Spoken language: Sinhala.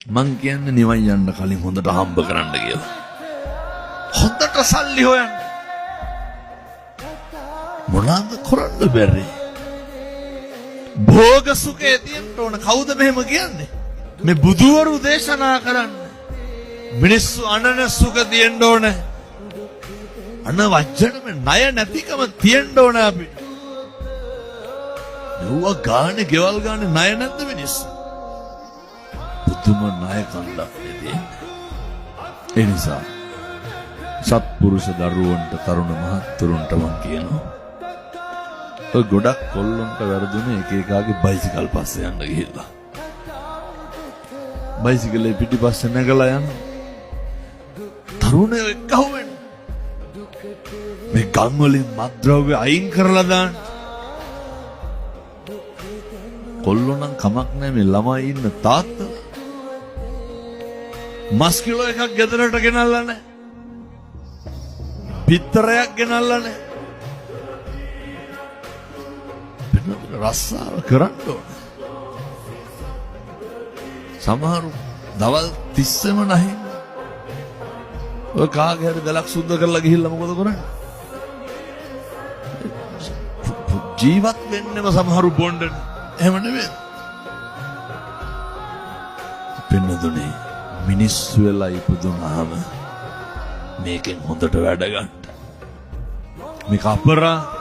මං කියන්නේ නිවන් යන්න කලින් හොඳට හම්බ කරන්න කියලා. හොඳට සල්ලි හොයන්න. මොනවාද කරන්න බැරි? භෝග සුඛේ තියෙන්න ඕන. කවුද මෙහෙම කියන්නේ? මේ බුදුවරු දේශනා කරන්නේ. මිනිස්සු අනන සුඛ තියෙන්න ඕන. අන වචන මේ ණය නැතිකම තියෙන්න ඕන අපි. නුවා ගානේ ගෙවල් ගානේ ණය නැද්ද මිනිස්සු? බුදුම ණය කණ්ඩායමේදී. ඒ නිසා සත්පුරුෂ දරුවන්ට තරුණ මහත්තුරුන්ට මම කියනවා ඔය ගොඩක් කොල්ලොන්ට වැරදුනේ එක එකාගේ බයිසිකල් පස්සේ යන්න ගිහිල්ලා. බයිසිකලේ පිටිපස්සේ නැගලා යන තරුණයෝ එක්කහුවෙන් මේ ගම් වලින් මත්ද්‍රව්‍ය අයින් කරලා දාන්න. කොල්ලෝ නම් කමක් නැහැ මේ ළමයි ඉන්න තාත්තා. මස් කිලෝ එකක් ගෙදරට ගෙනල්ලා නැහැ. පිටරයක් ගෙනල්ලා නැහැ. රස්සාව කරන්න ඕන. සමහරු දවල් 30ම නැහැ. ඔය කාගේ හරි දලක් සුද්ධ කරලා ගිහිල්ලා මොකද කරන්නේ? ජීවත් වෙන්නම සමහරු බොණ්ඩනේ. එහෙම නෙවෙයි. පින්නදුනේ මිනිස්සු වෙලා ඉපදුනාම මේකෙන් හොඳට වැඩ ගන්න. මේක අපරාධ.